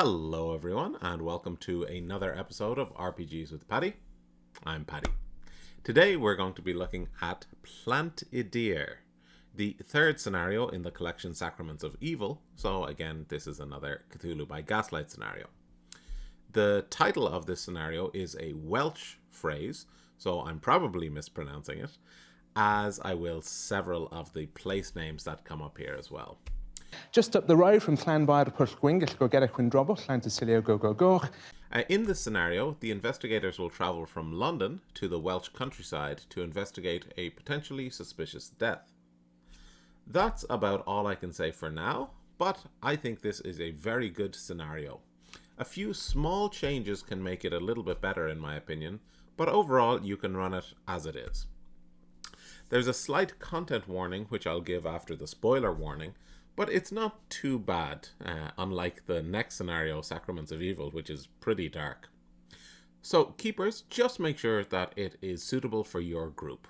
Hello everyone, and welcome to another episode of RPGs with Paddy. I'm Paddy. Today we're going to be looking at Plant Y Daear, the third scenario in the collection Sacraments of Evil. So again, this is another Cthulhu by Gaslight scenario. The title of this scenario is a Welsh phrase, so I'm probably mispronouncing it, as I will several of the place names that come up here as well. Just up the road from Plant Y Daear, go get a Quindrobble, Plant Y Daear, go. In this scenario, the investigators will travel from London to the Welsh countryside to investigate a potentially suspicious death. That's about all I can say for now, but I think this is a very good scenario. A few small changes can make it a little bit better in my opinion, but overall you can run it as it is. There's a slight content warning which I'll give after the spoiler warning, but it's not too bad, unlike the next scenario, Sacraments of Evil, which is pretty dark. So, keepers, just make sure that it is suitable for your group.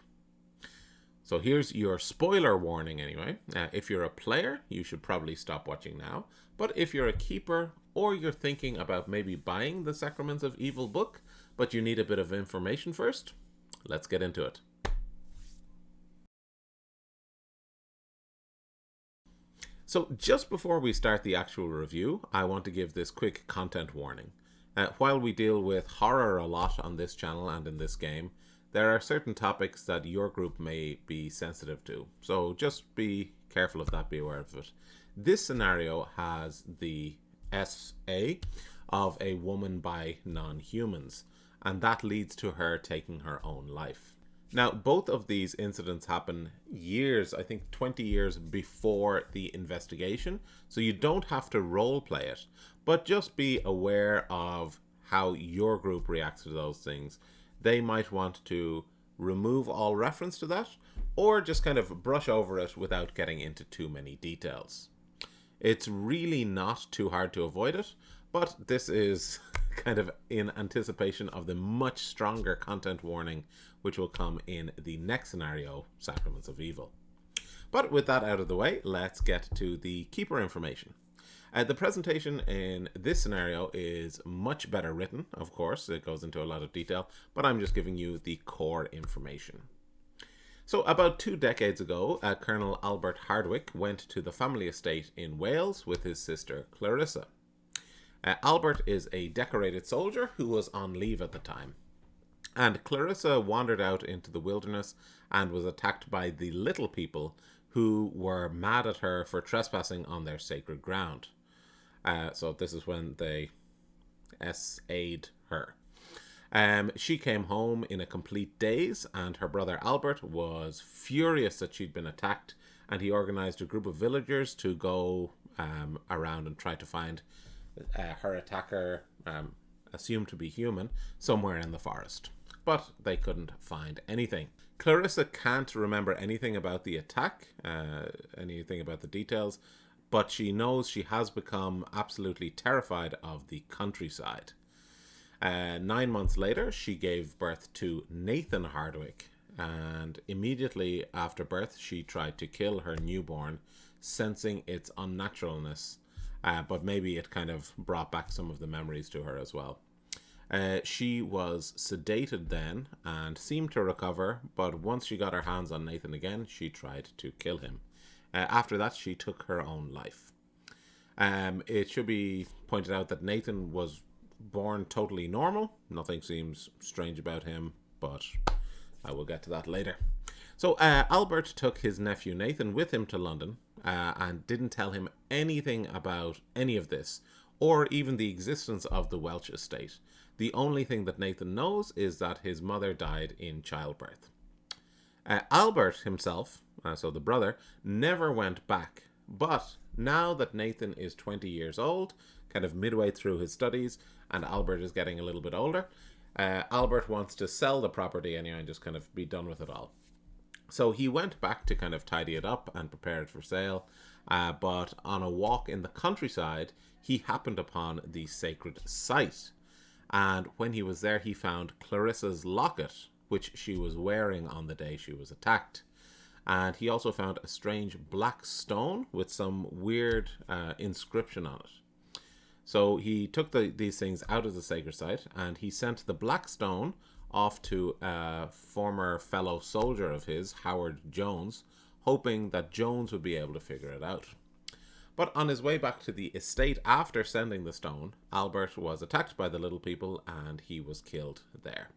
So here's your spoiler warning anyway. If you're a player, you should probably stop watching now. But if you're a keeper, or you're thinking about maybe buying the Sacraments of Evil book, but you need a bit of information first, let's get into it. So just before we start the actual review, I want to give this quick content warning. While we deal with horror a lot on this channel and in this game, there are certain topics that your group may be sensitive to. So just be careful of that, be aware of it. This scenario has the SA of a woman by non-humans, and that leads to her taking her own life. Now, both of these incidents happen years, I think 20 years before the investigation, so you don't have to role play it, but just be aware of how your group reacts to those things. They might want to remove all reference to that, or just kind of brush over it without getting into too many details. It's really not too hard to avoid it, but this is kind of in anticipation of the much stronger content warning which will come in the next scenario, Sacraments of Evil. But with that out of the way, let's get to the keeper information. The presentation in this scenario is much better written, of course. It goes into a lot of detail, but I'm just giving you the core information. So about 2 decades ago, Colonel Albert Hardwick went to the family estate in Wales with his sister Clarissa. Albert is a decorated soldier who was on leave at the time. And Clarissa wandered out into the wilderness and was attacked by the little people who were mad at her for trespassing on their sacred ground. So this is when they SA'd her. She came home in a complete daze, and her brother Albert was furious that she'd been attacked, and he organized a group of villagers to go around and try to find her attacker, assumed to be human, somewhere in the forest. But they couldn't find anything. Clarissa can't remember anything about the attack, anything about the details, but she knows she has become absolutely terrified of the countryside. 9 months later, she gave birth to Nathan Hardwick, and immediately after birth, she tried to kill her newborn, sensing its unnaturalness, but maybe it kind of brought back some of the memories to her as well. She was sedated then and seemed to recover, but once she got her hands on Nathan again, she tried to kill him. After that, she took her own life. It should be pointed out that Nathan was born totally normal. Nothing seems strange about him, but I will get to that later. So Albert took his nephew Nathan with him to London and didn't tell him anything about any of this, or even the existence of the Welsh estate. The only thing that Nathan knows is that his mother died in childbirth. Albert himself, so the brother, never went back, but now that Nathan is 20 years old, kind of midway through his studies, and Albert is getting a little bit older, Albert wants to sell the property anyway and just kind of be done with it all. So he went back to kind of tidy it up and prepare it for sale, but on a walk in the countryside, he happened upon the sacred site. And when he was there, he found Clarissa's locket, which she was wearing on the day she was attacked. And he also found a strange black stone with some weird inscription on it. So he took these things out of the sacred site, and he sent the black stone off to a former fellow soldier of his, Howard Jones, hoping that Jones would be able to figure it out. But on his way back to the estate after sending the stone, Albert was attacked by the little people and he was killed there.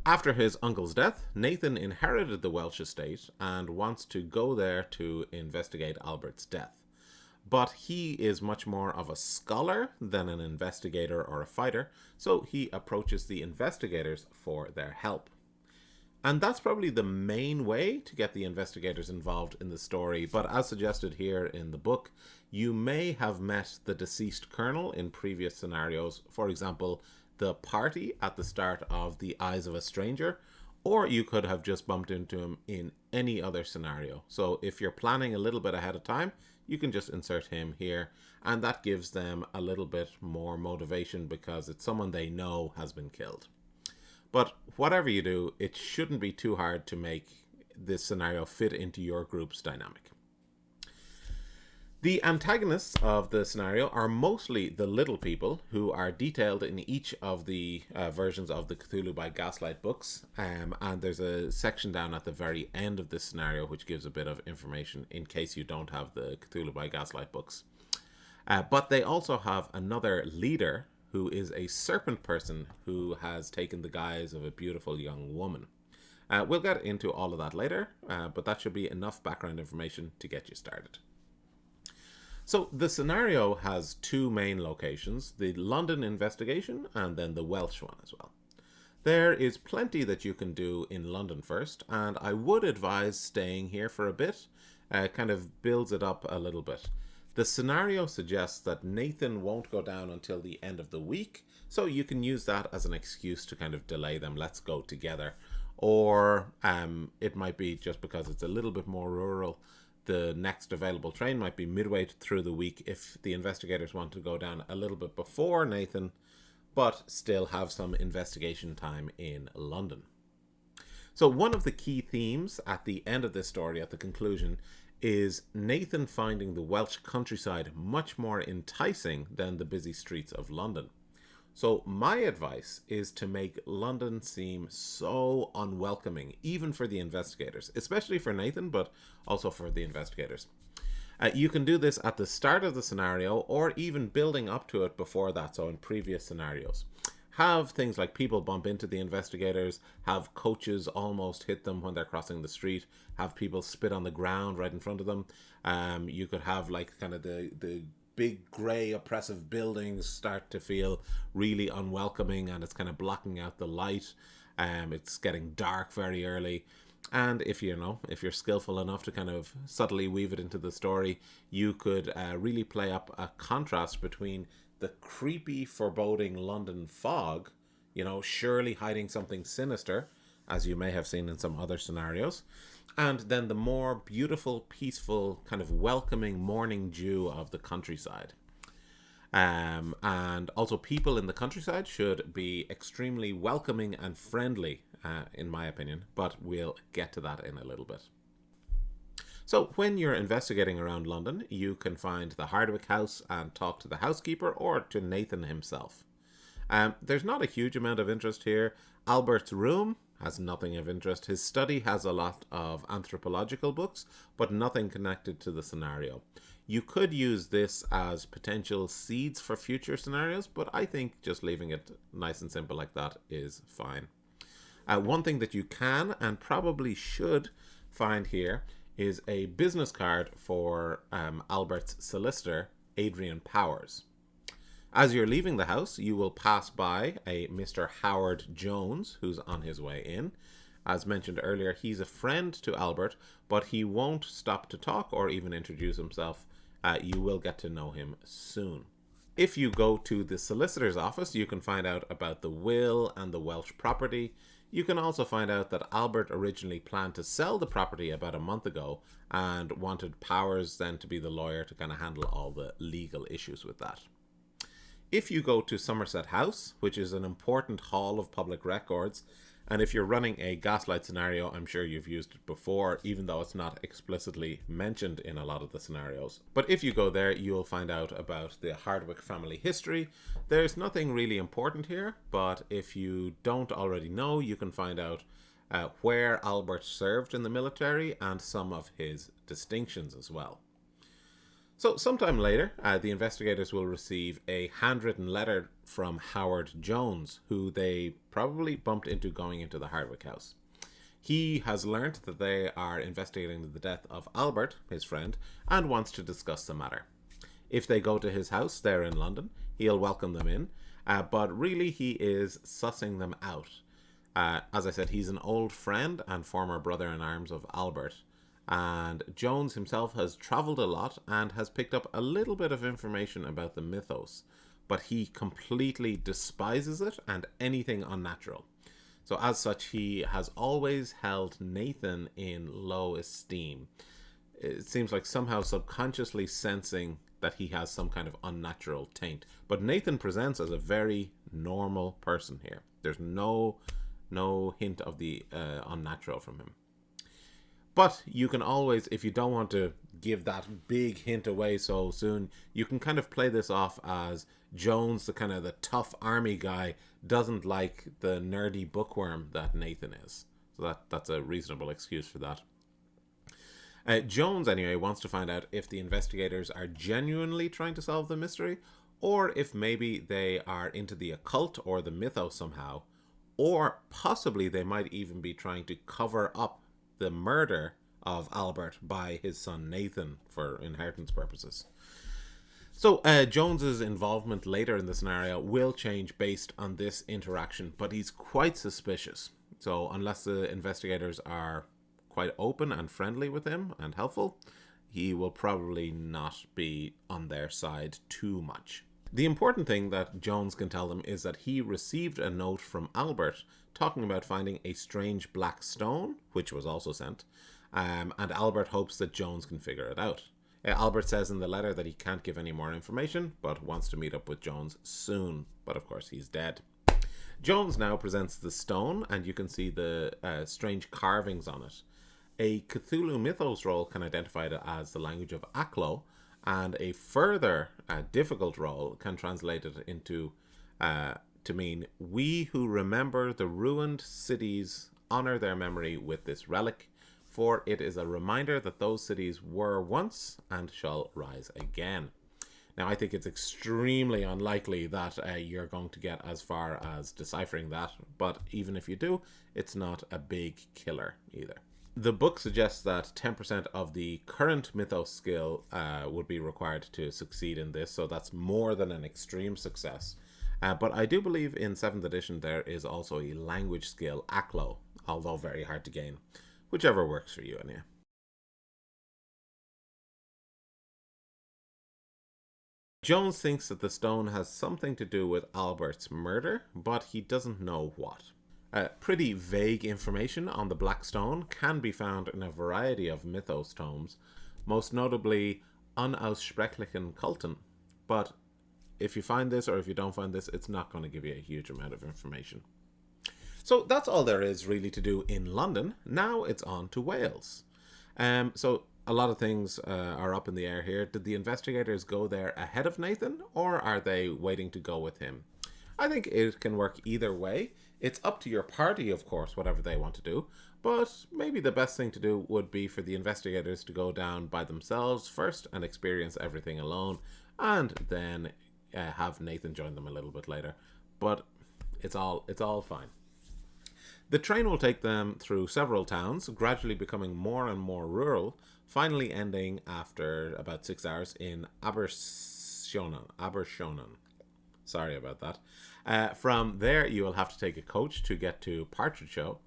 After his uncle's death, Nathan inherited the Welsh estate and wants to go there to investigate Albert's death. But he is much more of a scholar than an investigator or a fighter, so he approaches the investigators for their help. And that's probably the main way to get the investigators involved in the story, but as suggested here in the book, you may have met the deceased colonel in previous scenarios, for example, the party at the start of The Eyes of a Stranger, or you could have just bumped into him in any other scenario. So if you're planning a little bit ahead of time, you can just insert him here, and that gives them a little bit more motivation because it's someone they know has been killed. But whatever you do, it shouldn't be too hard to make this scenario fit into your group's dynamic. The antagonists of the scenario are mostly the little people, who are detailed in each of the versions of the Cthulhu by Gaslight books, and there's a section down at the very end of this scenario which gives a bit of information in case you don't have the Cthulhu by Gaslight books. But they also have another leader who is a serpent person who has taken the guise of a beautiful young woman. We'll get into all of that later, but that should be enough background information to get you started. So the scenario has two main locations, the London investigation and then the Welsh one as well. There is plenty that you can do in London first, and I would advise staying here for a bit, kind of builds it up a little bit. The scenario suggests that Nathan won't go down until the end of the week, so you can use that as an excuse to kind of delay them, let's go together. Or it might be just because it's a little bit more rural, the next available train might be midway through the week if the investigators want to go down a little bit before Nathan, but still have some investigation time in London. So one of the key themes at the end of this story, at the conclusion, is Nathan finding the Welsh countryside much more enticing than the busy streets of London. So my advice is to make London seem so unwelcoming, even for the investigators, especially for Nathan, but also for the investigators. You can do this at the start of the scenario or even building up to it before that, so in previous scenarios. Have things like people bump into the investigators, have coaches almost hit them when they're crossing the street, have people spit on the ground right in front of them. You could have like kind of the big grey oppressive buildings start to feel really unwelcoming and it's kind of blocking out the light. It's getting dark very early. And if you're skillful enough to kind of subtly weave it into the story, you could really play up a contrast between the creepy, foreboding London fog, surely hiding something sinister, as you may have seen in some other scenarios, and then the more beautiful, peaceful, kind of welcoming morning dew of the countryside. And also people in the countryside should be extremely welcoming and friendly, in my opinion, but we'll get to that in a little bit. So when you're investigating around London, you can find the Hardwick house and talk to the housekeeper or to Nathan himself. There's not a huge amount of interest here. Albert's room has nothing of interest. His study has a lot of anthropological books, but nothing connected to the scenario. You could use this as potential seeds for future scenarios, but I think just leaving it nice and simple like that is fine. One thing that you can and probably should find here is a business card for Albert's solicitor, Adrian Powers. As you're leaving the house, you will pass by a Mr. Howard Jones, who's on his way in. As mentioned earlier, he's a friend to Albert, but he won't stop to talk or even introduce himself. You will get to know him soon. If you go to the solicitor's office, you can find out about the will and the Welsh property. You can also find out that Albert originally planned to sell the property about a month ago and wanted Powers then to be the lawyer to kind of handle all the legal issues with that. If you go to Somerset House, which is an important hall of public records, And if you're running a Gaslight scenario, I'm sure you've used it before, even though it's not explicitly mentioned in a lot of the scenarios. But if you go there, you'll find out about the Hardwick family history. There's nothing really important here, but if you don't already know, you can find out where Albert served in the military and some of his distinctions as well. So sometime later, the investigators will receive a handwritten letter from Howard Jones, who they probably bumped into going into the Hardwick house. He has learnt that they are investigating the death of Albert, his friend, and wants to discuss the matter. If they go to his house there in London, he'll welcome them in, but really he is sussing them out. As I said, he's an old friend and former brother-in-arms of Albert, and Jones himself has travelled a lot and has picked up a little bit of information about the mythos, but he completely despises it and anything unnatural. So as such, he has always held Nathan in low esteem. It seems like somehow subconsciously sensing that he has some kind of unnatural taint. But Nathan presents as a very normal person here. There's no hint of the unnatural from him. But you can always, if you don't want to give that big hint away so soon, you can kind of play this off as Jones, the kind of the tough army guy, doesn't like the nerdy bookworm that Nathan is. So that's a reasonable excuse for that. Jones, anyway, wants to find out if the investigators are genuinely trying to solve the mystery, or if maybe they are into the occult or the mythos somehow, or possibly they might even be trying to cover up the murder of Albert by his son Nathan for inheritance purposes. So Jones's involvement later in the scenario will change based on this interaction, but he's quite suspicious. So unless the investigators are quite open and friendly with him and helpful, he will probably not be on their side too much. The important thing that Jones can tell them is that he received a note from Albert talking about finding a strange black stone, which was also sent, and Albert hopes that Jones can figure it out. Albert says in the letter that he can't give any more information, but wants to meet up with Jones soon, but of course he's dead. Jones now presents the stone, and you can see the strange carvings on it. A Cthulhu Mythos role can identify it as the language of Aklo, and a further difficult role can translate it into to mean, we who remember the ruined cities honor their memory with this relic, for it is a reminder that those cities were once and shall rise again. Now, I think it's extremely unlikely that you're going to get as far as deciphering that, but even if you do, it's not a big killer either. The book suggests that 10% of the current mythos skill would be required to succeed in this, so that's more than an extreme success. But I do believe in 7th edition there is also a language skill, Aklo, although very hard to gain. Whichever works for you, anyway. Jones thinks that the stone has something to do with Albert's murder, but he doesn't know what. Pretty vague information on the Black Stone can be found in a variety of mythos tomes, most notably Unaussprechlichen Kulten, but if you find this or if you don't find this, it's not going to give you a huge amount of information. So that's all there is really to do in London. Now it's on to Wales. So a lot of things are up in the air here. Did the investigators go there ahead of Nathan, or are they waiting to go with him? I think it can work either way. It's up to your party, of course, whatever they want to do, but maybe the best thing to do would be for the investigators to go down by themselves first and experience everything alone, and then have Nathan join them a little bit later. But it's all fine. The train will take them through several towns, gradually becoming more and more rural, finally ending after about 6 hours in Abershonan. Sorry about that. From there, you will have to take a coach to get to Partridgeoe,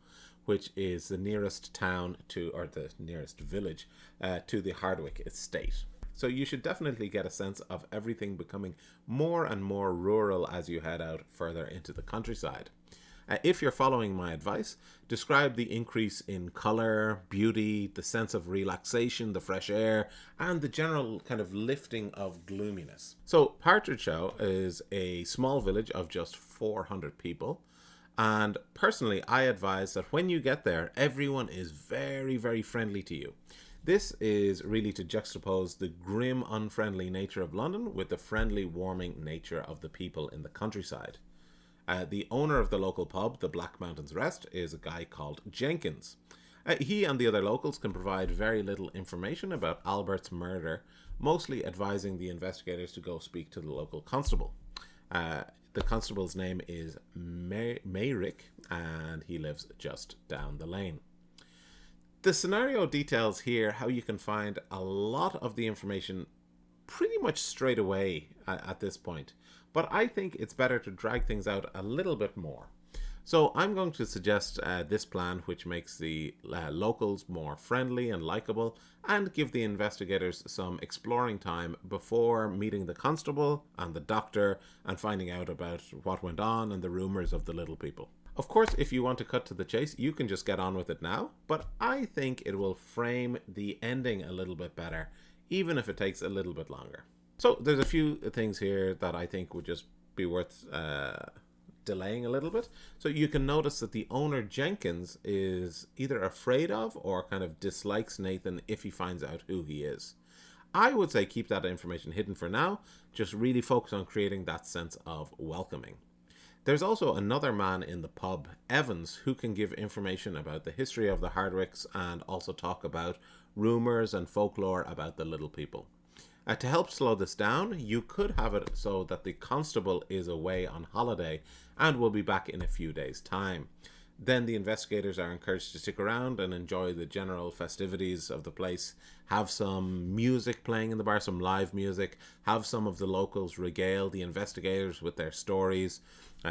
which is the nearest town to, or the nearest village, to the Hardwick estate. So you should definitely get a sense of everything becoming more and more rural as you head out further into the countryside. If you're following my advice, describe the increase in color, beauty, the sense of relaxation, the fresh air, and the general kind of lifting of gloominess. So Partridgeoe is a small village of just 400 people, And personally, I advise that when you get there, everyone is very, very friendly to you. This is really to juxtapose the grim, unfriendly nature of London with the friendly, warming nature of the people in the countryside. The owner of the local pub, the Black Mountains Rest, is a guy called Jenkins. He and the other locals can provide very little information about Albert's murder, mostly advising the investigators to go speak to the local constable. The constable's name is Mayrick, and he lives just down the lane. The scenario details here how you can find a lot of the information pretty much straight away at this point, but I think it's better to drag things out a little bit more. So I'm going to suggest this plan, which makes the locals more friendly and likable and give the investigators some exploring time before meeting the constable and the doctor and finding out about what went on and the rumours of the little people. Of course, if you want to cut to the chase, you can just get on with it now, but I think it will frame the ending a little bit better, even if it takes a little bit longer. So there's a few things here that I think would just be worth delaying a little bit. So you can notice that the owner, Jenkins, is either afraid of or kind of dislikes Nathan if he finds out who he is. I would say keep that information hidden for now, just really focus on creating that sense of welcoming. There's also another man in the pub, Evans, who can give information about the history of the Hardwicks and also talk about rumours and folklore about the little people. To help slow this down, you could have it so that the constable is away on holiday and will be back in a few days' time. Then the investigators are encouraged to stick around and enjoy the general festivities of the place, have some music playing in the bar, some live music, have some of the locals regale the investigators with their stories,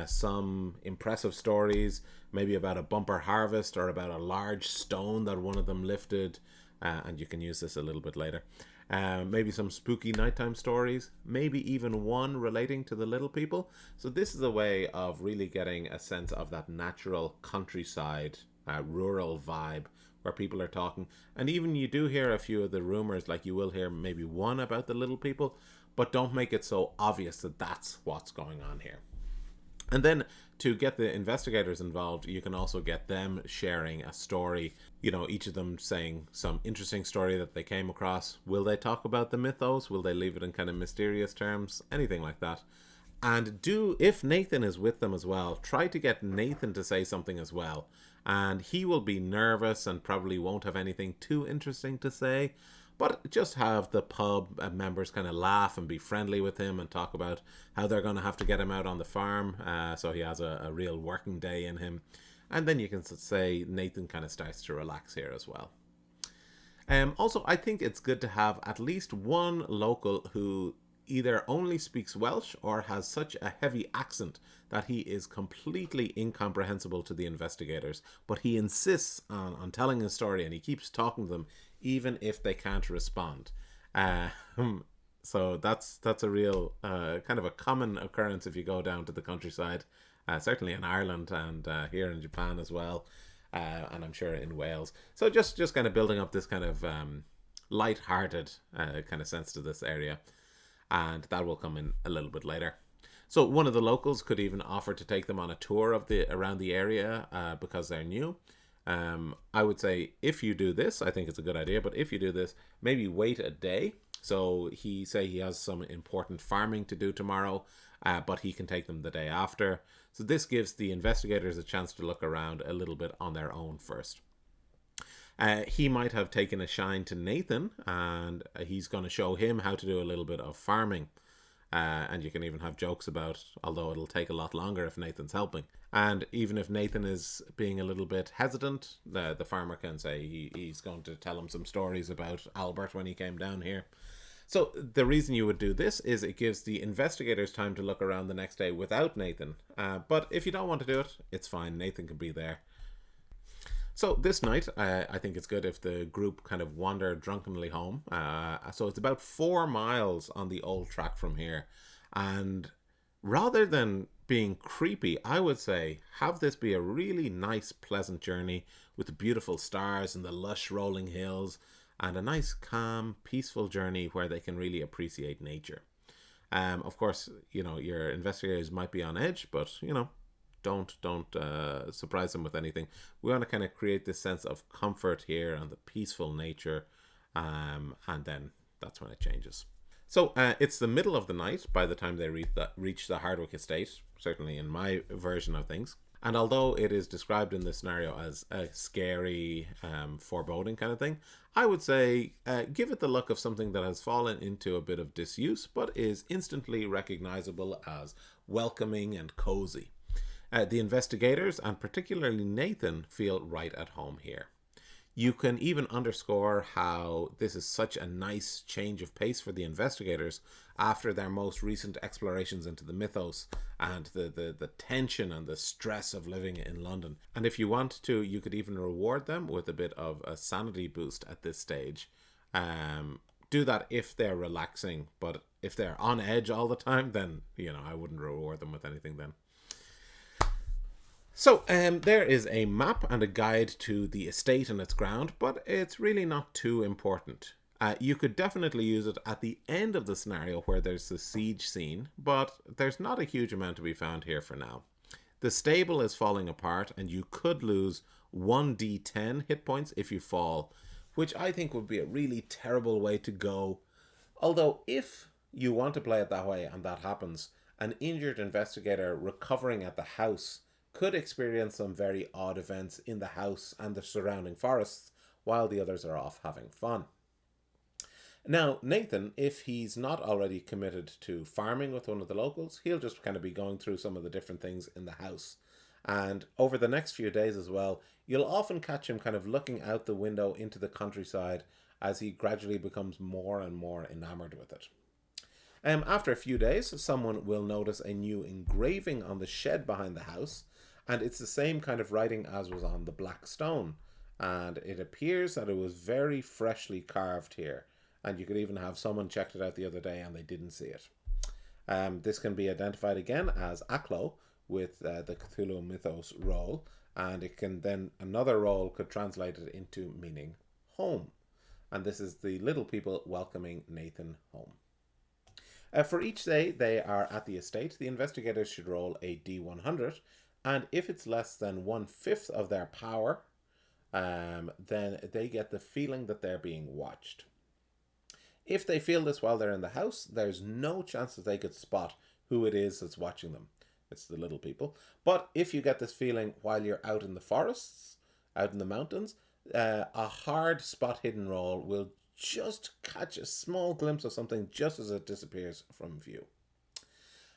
some impressive stories, maybe about a bumper harvest or about a large stone that one of them lifted, and you can use this a little bit later. Maybe some spooky nighttime stories, maybe even one relating to the little people. So this is a way of really getting a sense of that natural countryside, rural vibe where people are talking. And even you do hear a few of the rumors, like you will hear maybe one about the little people, but don't make it so obvious that that's what's going on here. And then to get the investigators involved, you can also get them sharing a story, you know, each of them saying some interesting story that they came across. Will they talk about the mythos? Will they leave it in kind of mysterious terms? Anything like that. And if Nathan is with them as well, try to get Nathan to say something as well. And he will be nervous and probably won't have anything too interesting to say. But just have the pub members kind of laugh and be friendly with him and talk about how they're going to have to get him out on the farm so he has a real working day in him. And then you can say Nathan kind of starts to relax here as well. Also, I think it's good to have at least one local who either only speaks Welsh or has such a heavy accent that he is completely incomprehensible to the investigators, but he insists on telling his story and he keeps talking to them even if they can't respond. So that's a real kind of a common occurrence if you go down to the countryside, certainly in Ireland and here in Japan as well, and I'm sure in Wales. So just kind of building up this kind of light-hearted kind of sense to this area, and that will come in a little bit later. So one of the locals could even offer to take them on a tour of around the area because they're new. I would say if you do this, I think it's a good idea, but if you do this, maybe wait a day. So he has some important farming to do tomorrow, but he can take them the day after. So this gives the investigators a chance to look around a little bit on their own first. He might have taken a shine to Nathan, and he's going to show him how to do a little bit of farming. And you can even have jokes about, although it'll take a lot longer if Nathan's helping. And even if Nathan is being a little bit hesitant, the farmer can say he's going to tell him some stories about Albert when he came down here. So the reason you would do this is it gives the investigators time to look around the next day without Nathan. But if you don't want to do it, it's fine. Nathan can be there. So this night, I think it's good if the group kind of wander drunkenly home. So it's about 4 miles on the old track from here. And rather than being creepy, I would say have this be a really nice, pleasant journey with the beautiful stars and the lush rolling hills and a nice, calm, peaceful journey where they can really appreciate nature. Of course, you know, your investigators might be on edge, but, you know, Don't surprise them with anything. We want to kind of create this sense of comfort here and the peaceful nature, and then that's when it changes. So it's the middle of the night by the time they reach the Hardwick estate, certainly in my version of things. And although it is described in this scenario as a scary, foreboding kind of thing, I would say give it the look of something that has fallen into a bit of disuse, but is instantly recognizable as welcoming and cozy. The investigators, and particularly Nathan, feel right at home here. You can even underscore how this is such a nice change of pace for the investigators after their most recent explorations into the mythos and the tension and the stress of living in London. And if you want to, you could even reward them with a bit of a sanity boost at this stage. Do that if they're relaxing, but if they're on edge all the time, then, I wouldn't reward them with anything then. So there is a map and a guide to the estate and its ground, but it's really not too important. You could definitely use it at the end of the scenario where there's the siege scene, but there's not a huge amount to be found here for now. The stable is falling apart, and you could lose 1d10 hit points if you fall, which I think would be a really terrible way to go. Although if you want to play it that way and that happens, an injured investigator recovering at the house could experience some very odd events in the house and the surrounding forests while the others are off having fun. Now, Nathan, if he's not already committed to farming with one of the locals, he'll just kind of be going through some of the different things in the house. And over the next few days as well, you'll often catch him kind of looking out the window into the countryside as he gradually becomes more and more enamored with it. After a few days, someone will notice a new engraving on the shed behind the house, and it's the same kind of writing as was on the black stone. And it appears that it was very freshly carved here. And you could even have someone checked it out the other day and they didn't see it. This can be identified again as Aklo with the Cthulhu mythos role. And it can then, another role could translate it into meaning home. And this is the little people welcoming Nathan home. For each day they are at the estate, the investigators should roll a D100. And if it's less than 1/5 of their power, then they get the feeling that they're being watched. If they feel this while they're in the house, there's no chance that they could spot who it is that's watching them. It's the little people. But if you get this feeling while you're out in the forests, out in the mountains, a hard spot hidden roll will just catch a small glimpse of something just as it disappears from view.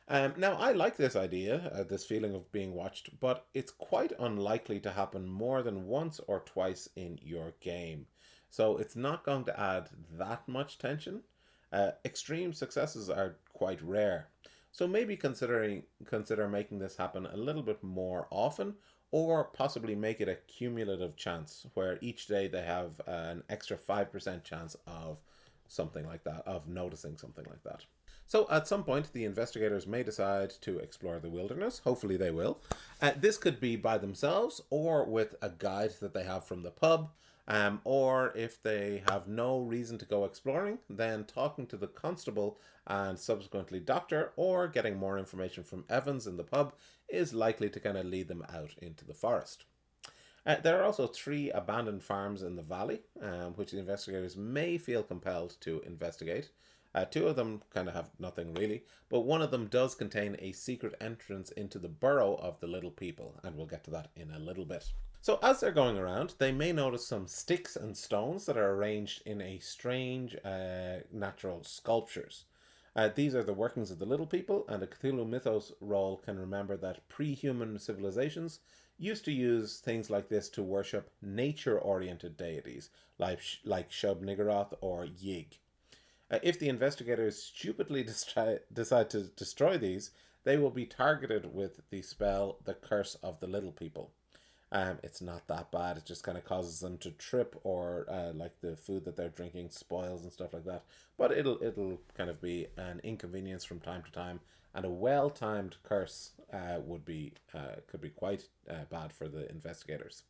Now, I like this idea, this feeling of being watched, but it's quite unlikely to happen more than once or twice in your game. So it's not going to add that much tension. Extreme successes are quite rare. So maybe consider making this happen a little bit more often, or possibly make it a cumulative chance where each day they have an extra 5% chance of something like that, of noticing something like that. So at some point, the investigators may decide to explore the wilderness. Hopefully they will. This could be by themselves or with a guide that they have from the pub. Or if they have no reason to go exploring, then talking to the constable and subsequently doctor, or getting more information from Evans in the pub is likely to kind of lead them out into the forest. There are also 3 abandoned farms in the valley, which the investigators may feel compelled to investigate. 2 of them kind of have nothing really, but one of them does contain a secret entrance into the burrow of the little people, and we'll get to that in a little bit. So as they're going around, they may notice some sticks and stones that are arranged in a strange natural sculptures. These are the workings of the little people, and a Cthulhu mythos role can remember that pre-human civilizations used to use things like this to worship nature-oriented deities, like Shub-Niggurath or Yig. If the investigators stupidly decide to destroy these, they will be targeted with the spell, the Curse of the Little People. It's not that bad. It just kind of causes them to trip, or like the food that they're drinking spoils and stuff like that. But it'll kind of be an inconvenience from time to time, and a well-timed curse could be quite bad for the investigators.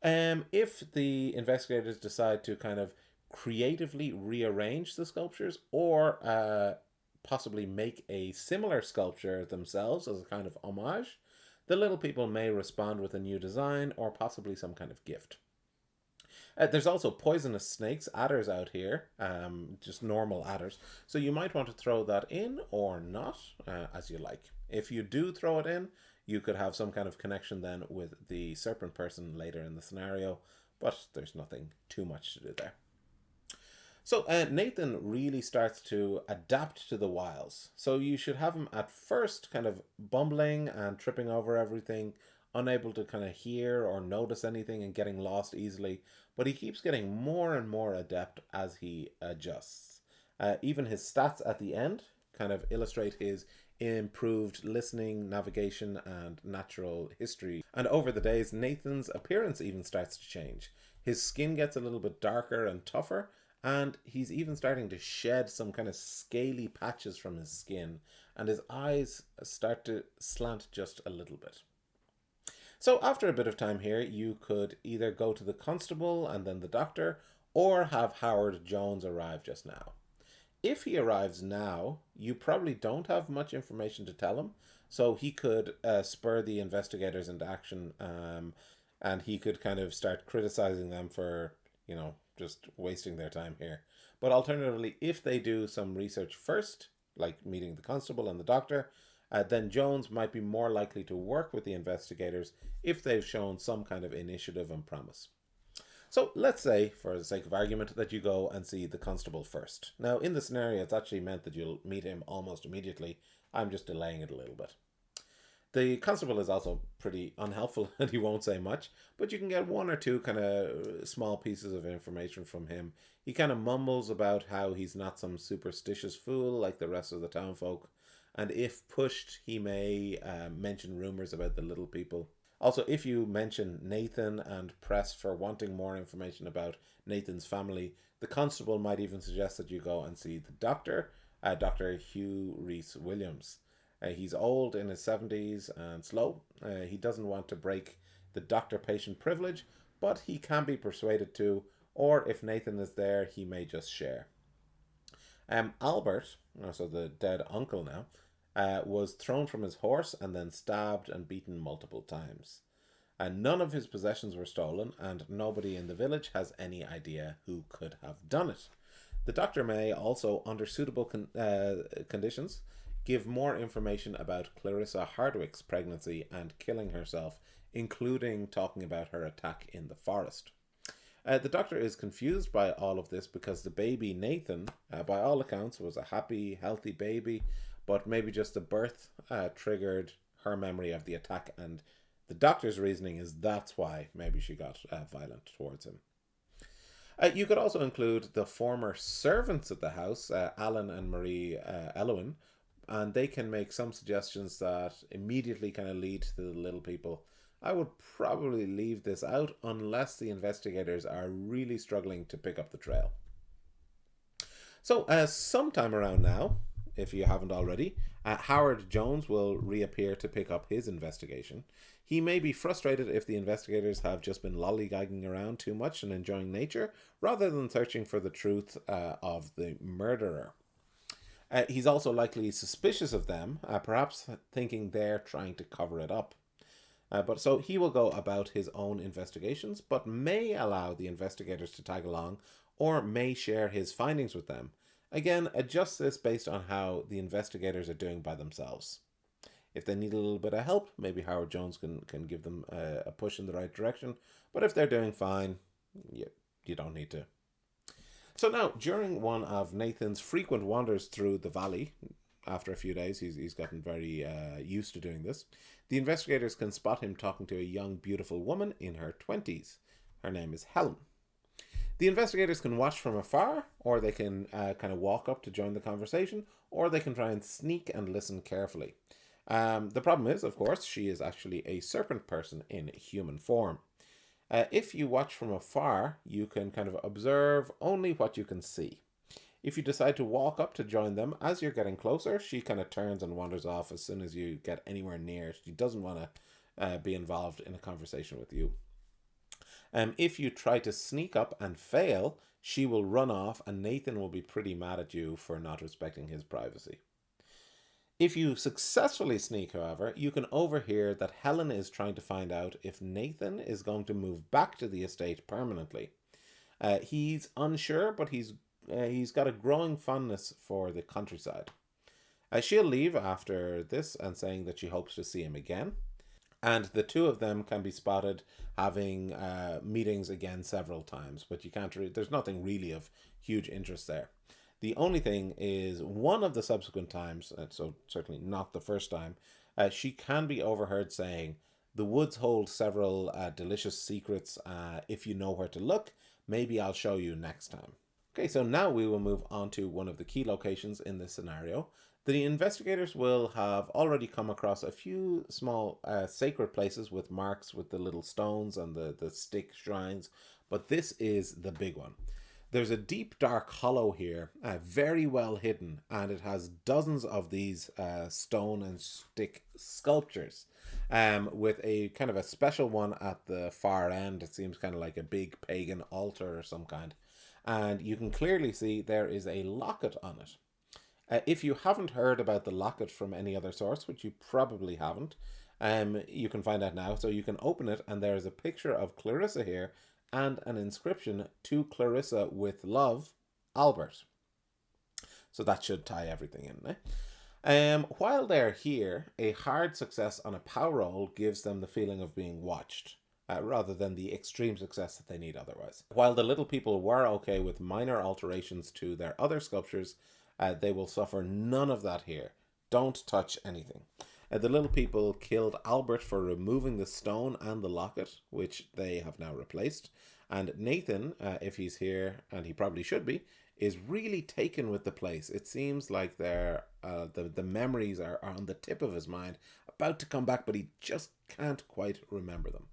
If the investigators decide to kind of creatively rearrange the sculptures, or possibly make a similar sculpture themselves as a kind of homage, The little people may respond with a new design or possibly some kind of gift. There's also poisonous snakes, adders out here, just normal adders. So you might want to throw that in or not, as you like. If you do throw it in, you could have some kind of connection then with the serpent person later in the scenario, but there's nothing too much to do there. So Nathan really starts to adapt to the wiles. So you should have him at first kind of bumbling and tripping over everything, unable to kind of hear or notice anything and getting lost easily. But he keeps getting more and more adept as he adjusts. Even his stats at the end kind of illustrate his improved listening, navigation, and natural history. And over the days, Nathan's appearance even starts to change. His skin gets a little bit darker and tougher, and he's even starting to shed some kind of scaly patches from his skin, and his eyes start to slant just a little bit. So after a bit of time here, you could either go to the constable and then the doctor, or have Howard Jones arrive just now. If he arrives now, you probably don't have much information to tell him, so he could spur the investigators into action, and he could kind of start criticizing them for, just wasting their time here. But alternatively, if they do some research first, like meeting the constable and the doctor, then Jones might be more likely to work with the investigators if they've shown some kind of initiative and promise. So let's say, for the sake of argument, that you go and see the constable first. Now, in the scenario, it's actually meant that you'll meet him almost immediately. I'm just delaying it a little bit. The constable is also pretty unhelpful and he won't say much, but you can get one or two kind of small pieces of information from him. He kind of mumbles about how he's not some superstitious fool like the rest of the townfolk, and if pushed, he may mention rumors about the little people. Also, if you mention Nathan and press for wanting more information about Nathan's family, the constable might even suggest that you go and see the doctor, Dr. Hugh Reese-Williams. He's old, in his 70s, and slow. He doesn't want to break the doctor-patient privilege, but he can be persuaded to, or if Nathan is there, he may just share. Albert, so the dead uncle now, was thrown from his horse and then stabbed and beaten multiple times. And none of his possessions were stolen, and nobody in the village has any idea who could have done it. The doctor may also, under suitable conditions, give more information about Clarissa Hardwick's pregnancy and killing herself, including talking about her attack in the forest. The doctor is confused by all of this because the baby Nathan, by all accounts, was a happy, healthy baby, but maybe just the birth triggered her memory of the attack, and the doctor's reasoning is that's why maybe she got violent towards him. You could also include the former servants at the house, Alan and Marie Elwin, and they can make some suggestions that immediately kind of lead to the little people. I would probably leave this out unless the investigators are really struggling to pick up the trail. So, sometime around now, if you haven't already, Howard Jones will reappear to pick up his investigation. He may be frustrated if the investigators have just been lollygagging around too much and enjoying nature, rather than searching for the truth of the murderer. He's also likely suspicious of them, perhaps thinking they're trying to cover it up. But so he will go about his own investigations, but may allow the investigators to tag along, or may share his findings with them. Again, adjust this based on how the investigators are doing by themselves. If they need a little bit of help, maybe Howard Jones can give them a push in the right direction. But if they're doing fine, you don't need to. So now, during one of Nathan's frequent wanders through the valley, after a few days, he's gotten very used to doing this, the investigators can spot him talking to a young, beautiful woman in her 20s. Her name is Helen. The investigators can watch from afar, or they can kind of walk up to join the conversation, or they can try and sneak and listen carefully. The problem is, of course, she is actually a serpent person in human form. If you watch from afar, you can kind of observe only what you can see. If you decide to walk up to join them, as you're getting closer, she kind of turns and wanders off as soon as you get anywhere near. She doesn't want to be involved in a conversation with you. If you try to sneak up and fail, she will run off and Nathan will be pretty mad at you for not respecting his privacy. If you successfully sneak, however, you can overhear that Helen is trying to find out if Nathan is going to move back to the estate permanently. He's unsure, but he's got a growing fondness for the countryside. She'll leave after this and saying that she hopes to see him again. And the two of them can be spotted having meetings again several times, but you can't. There's nothing really of huge interest there. The only thing is one of the subsequent times, so certainly not the first time, she can be overheard saying, "The woods hold several delicious secrets. If you know where to look, maybe I'll show you next time." Okay, so now we will move on to one of the key locations in this scenario. The investigators will have already come across a few small sacred places with marks with the little stones and the stick shrines, but this is the big one. There's a deep dark hollow here, very well hidden, and it has dozens of these stone and stick sculptures, with a kind of a special one at the far end. It seems kind of like a big pagan altar or some kind. And you can clearly see there is a locket on it. If you haven't heard about the locket from any other source, which you probably haven't, you can find out now. So you can open it, and there is a picture of Clarissa here and an inscription, "To Clarissa with love, Albert." So that should tie everything in. While they're here, a hard success on a power roll gives them the feeling of being watched, rather than the extreme success that they need otherwise. While the little people were okay with minor alterations to their other sculptures, they will suffer none of that here. Don't touch anything. The little people killed Albert for removing the stone and the locket, which they have now replaced. And Nathan, if he's here, and he probably should be, is really taken with the place. It seems like the memories are on the tip of his mind, about to come back, but he just can't quite remember them.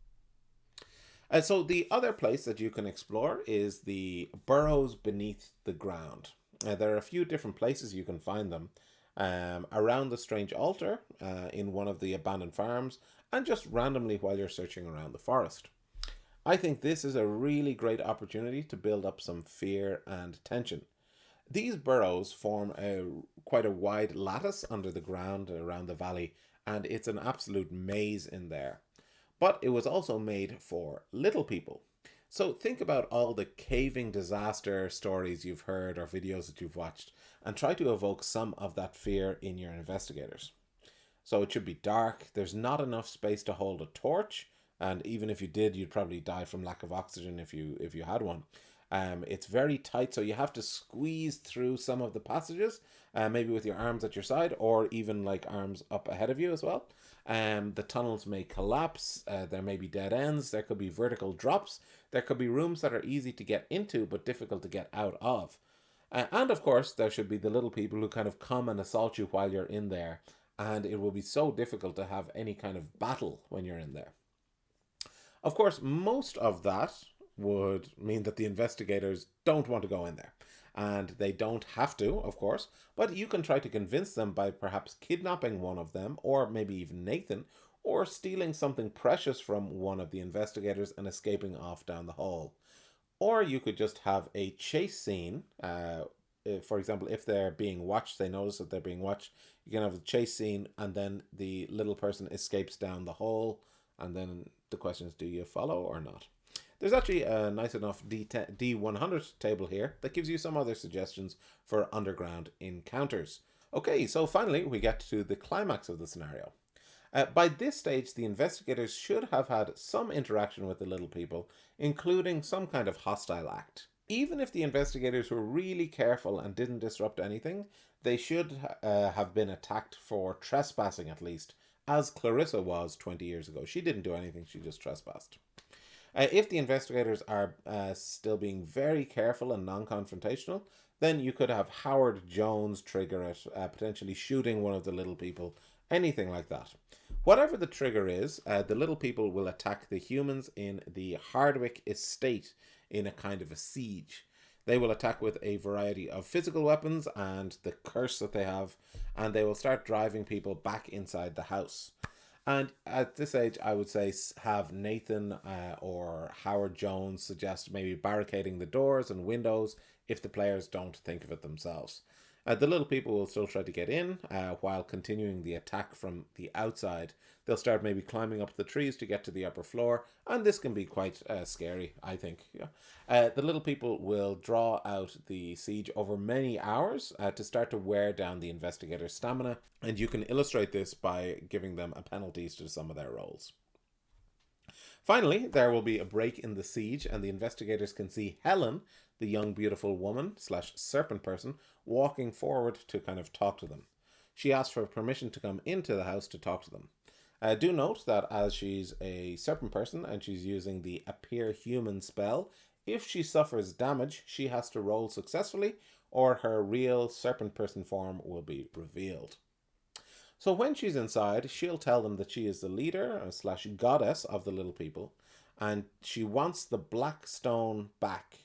So the other place that you can explore is the burrows beneath the ground. There are a few different places you can find them. Around the strange altar, in one of the abandoned farms, and just randomly while you're searching around the forest. I think this is a really great opportunity to build up some fear and tension. These burrows form quite a wide lattice under the ground around the valley, and it's an absolute maze in there. But it was also made for little people. So think about all the caving disaster stories you've heard or videos that you've watched, and try to evoke some of that fear in your investigators. So it should be dark, there's not enough space to hold a torch, and even if you did, you'd probably die from lack of oxygen if you had one. It's very tight, so you have to squeeze through some of the passages, maybe with your arms at your side, or even like arms up ahead of you as well. The tunnels may collapse, there may be dead ends, there could be vertical drops, there could be rooms that are easy to get into but difficult to get out of. And of course, there should be the little people who kind of come and assault you while you're in there, and it will be so difficult to have any kind of battle when you're in there. Of course, most of that would mean that the investigators don't want to go in there. And they don't have to, of course, but you can try to convince them by perhaps kidnapping one of them, or maybe even Nathan, or stealing something precious from one of the investigators and escaping off down the hall. Or you could just have a chase scene. For example, if they're being watched, they notice that they're being watched, you can have a chase scene, and then the little person escapes down the hall, and then the question is, do you follow or not? There's actually a nice enough D100 table here that gives you some other suggestions for underground encounters. Okay, so finally we get to the climax of the scenario. By this stage, the investigators should have had some interaction with the little people, including some kind of hostile act. Even if the investigators were really careful and didn't disrupt anything, they should have been attacked for trespassing at least, as Clarissa was 20 years ago. She didn't do anything, she just trespassed. If the investigators are still being very careful and non-confrontational, then you could have Howard Jones trigger it, potentially shooting one of the little people, anything like that. Whatever the trigger is, the little people will attack the humans in the Hardwick estate in a kind of a siege. They will attack with a variety of physical weapons and the curse that they have, and they will start driving people back inside the house. And at this age, I would say have Nathan or Howard Jones suggest maybe barricading the doors and windows if the players don't think of it themselves. The little people will still try to get in while continuing the attack from the outside. They'll start maybe climbing up the trees to get to the upper floor, and this can be quite scary, I think. Yeah. The little people will draw out the siege over many hours to start to wear down the investigators' stamina, and you can illustrate this by giving them penalties to some of their rolls. Finally, there will be a break in the siege, and the investigators can see Helen, the young beautiful woman / serpent person, walking forward to kind of talk to them. She asks for permission to come into the house to talk to them. Do note that as she's a serpent person and she's using the appear human spell, if she suffers damage, she has to roll successfully or her real serpent person form will be revealed. So when she's inside, she'll tell them that she is the leader / goddess of the little people, and she wants the black stone back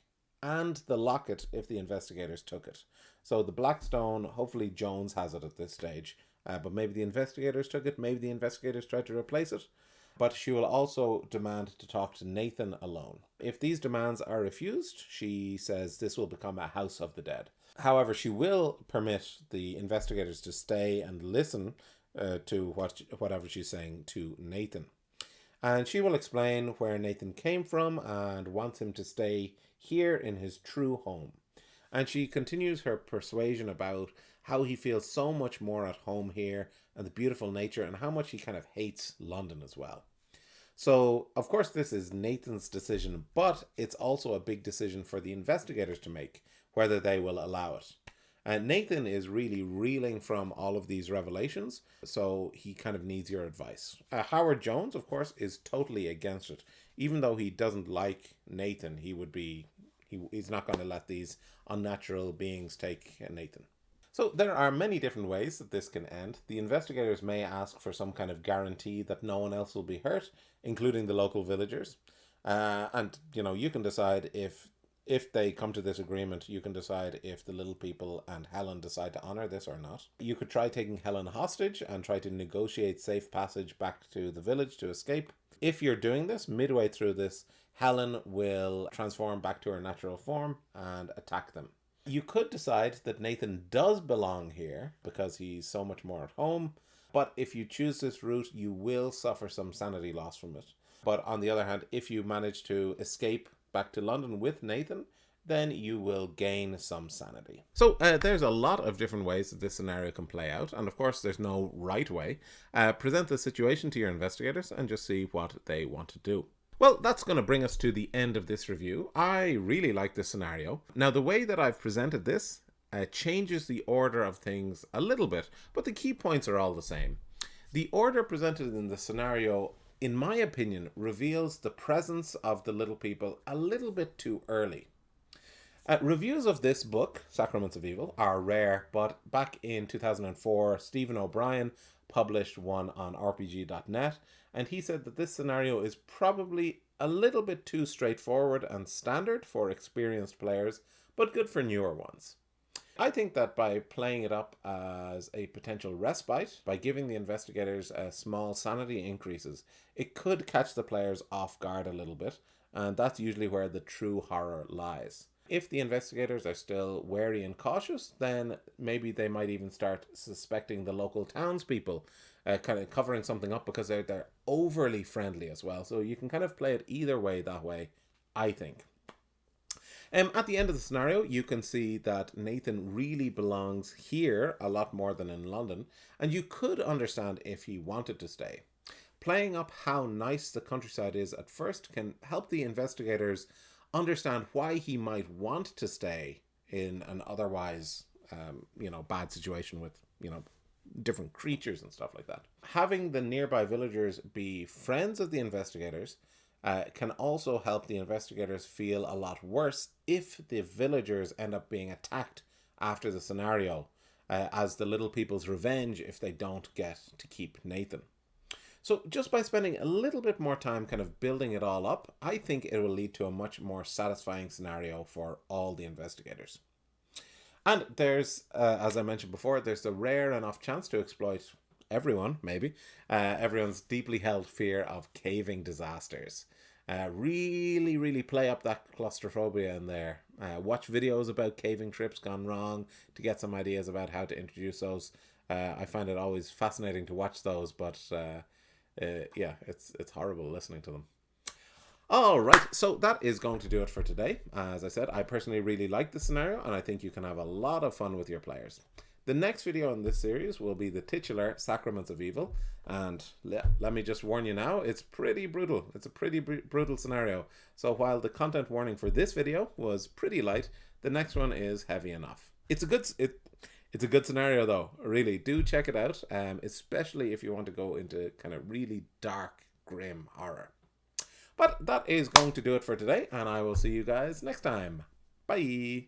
and the locket if the investigators took it. So the black stone, hopefully Jones has it at this stage, but maybe the investigators took it, maybe the investigators tried to replace it. But she will also demand to talk to Nathan alone. If these demands are refused, she says this will become a house of the dead. However, she will permit the investigators to stay and listen to whatever she's saying to Nathan. And she will explain where Nathan came from and wants him to stay here in his true home. And she continues her persuasion about how he feels so much more at home here and the beautiful nature and how much he kind of hates London as well. So, of course, this is Nathan's decision, but it's also a big decision for the investigators to make, whether they will allow it. And Nathan is really reeling from all of these revelations, so he kind of needs your advice. Howard Jones, of course, is totally against it. Even though he doesn't like Nathan, he's not going to let these unnatural beings take Nathan. So there are many different ways that this can end. The investigators may ask for some kind of guarantee that no one else will be hurt, including the local villagers. And, you can decide if they come to this agreement, you can decide if the little people and Helen decide to honor this or not. You could try taking Helen hostage and try to negotiate safe passage back to the village to escape. If you're doing this, midway through this, Helen will transform back to her natural form and attack them. You could decide that Nathan does belong here because he's so much more at home, but if you choose this route, you will suffer some sanity loss from it. But on the other hand, if you manage to escape back to London with Nathan, then you will gain some sanity. So there's a lot of different ways that this scenario can play out, and of course there's no right way. Present the situation to your investigators and just see what they want to do. Well, that's going to bring us to the end of this review. I really like this scenario. Now, the way that I've presented this changes the order of things a little bit, but the key points are all the same. The order presented in the scenario, in my opinion, reveals the presence of the little people a little bit too early. Reviews of this book, Sacraments of Evil, are rare, but back in 2004, Stephen O'Brien published one on RPG.net, and he said that this scenario is probably a little bit too straightforward and standard for experienced players, but good for newer ones. I think that by playing it up as a potential respite, by giving the investigators small sanity increases, it could catch the players off guard a little bit, and that's usually where the true horror lies. If the investigators are still wary and cautious, then maybe they might even start suspecting the local townspeople, kind of covering something up because they're overly friendly as well. So you can kind of play it either way that way, I think. At the end of the scenario, you can see that Nathan really belongs here a lot more than in London, and you could understand if he wanted to stay. Playing up how nice the countryside is at first can help the investigators understand why he might want to stay in an otherwise, bad situation with, different creatures and stuff like that. Having the nearby villagers be friends of the investigators can also help the investigators feel a lot worse if the villagers end up being attacked after the scenario, as the little people's revenge if they don't get to keep Nathan. So just by spending a little bit more time kind of building it all up, I think it will lead to a much more satisfying scenario for all the investigators. And there's, as I mentioned before, there's the rare enough chance to exploit everyone's deeply held fear of caving disasters. Really play up that claustrophobia in there Watch videos about caving trips gone wrong to get some ideas about how to introduce those. I find it always fascinating to watch those, but yeah, it's horrible listening to them. All right, so that is going to do it for today. As I said, I personally really like the scenario, and I think you can have a lot of fun with your players. The next video in this series will be the titular Sacraments of Evil, and let me just warn you now, it's pretty brutal. It's a pretty brutal scenario. So while the content warning for this video was pretty light, the next one is heavy enough. It's a good scenario though. Really, do check it out, especially if you want to go into kind of really dark, grim horror. But that is going to do it for today, and I will see you guys next time. Bye!